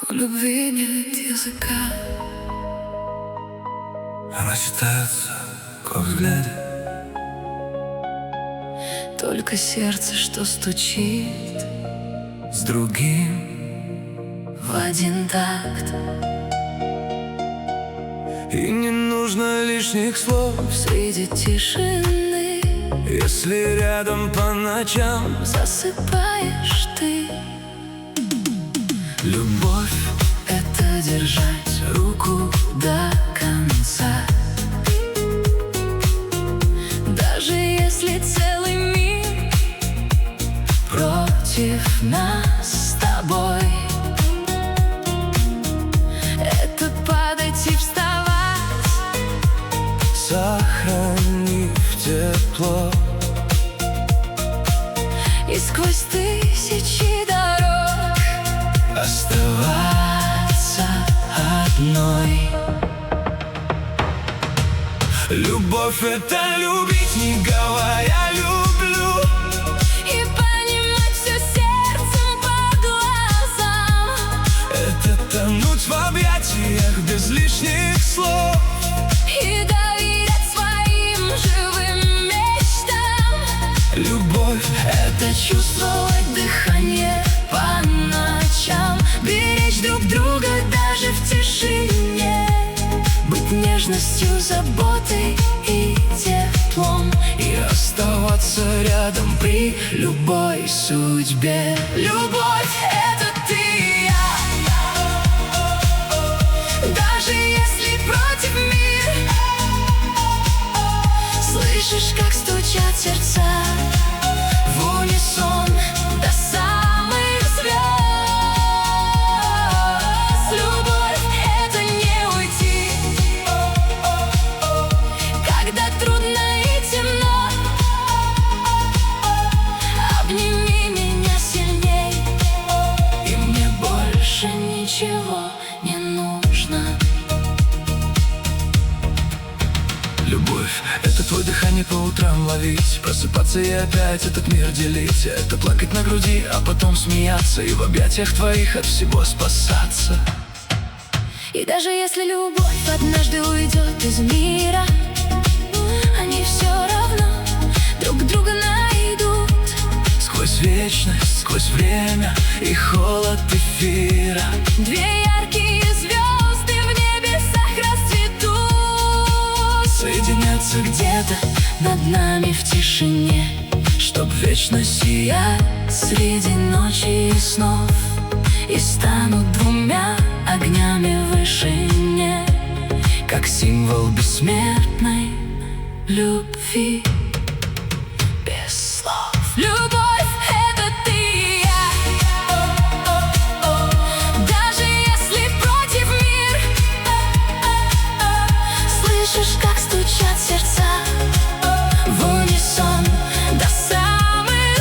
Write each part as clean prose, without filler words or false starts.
У любви нет языка. Она читается, как в взгляде. Только сердце, что стучит С другим в один такт. и не нужно лишних слов, Среди тишины если рядом по ночам. засыпаешь ты. Любовь — это держать руку до конца. Даже если целый мир против нас с тобой, это падать и вставать, сохранив тепло. и сквозь тысячи дорог Оставаться одной. Любовь — это любить, не говоря люблю. и понимать все сердцем по глазам. Это тонуть в объятиях без лишних слов. И доверять своим живым мечтам. Любовь — Это чувствовать дыхание по ночам, беречь друг друга даже в тишине, быть нежностью, заботой и теплом, и оставаться рядом при любой судьбе. Любовь — это ты и я. Даже если против мир, слышишь, как стучат сердца в унисон до самых звезд. Любовь — это не уйти, когда трудно и темно. Обними меня сильней, и мне больше ничего не нужно. Любовь — это твое дыхание по утрам ловить, просыпаться и опять этот мир делить. Это плакать на груди, а потом смеяться, и в объятиях твоих от всего спасаться. И даже если любовь однажды уйдет из мира, они все равно друг друга найдут. Сквозь вечность, сквозь время и холод эфира. Две яркие звезды в небесах расцветут, Соединяться где-то над нами в тишине, чтоб вечно сиять среди ночи и снов, и станут двумя огнями в вышине, как символ бессмертной любви без слов. Любовь — это ты и я. Даже если против мир, слышишь, как стучат сердца в унисон до самых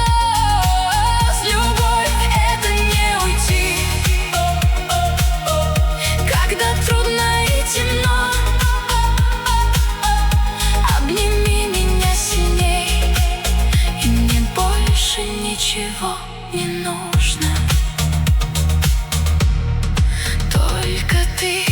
звезд. Любовь — это не уйти, когда трудно и темно. Обними меня сильней, и мне больше ничего не нужно. Только ты.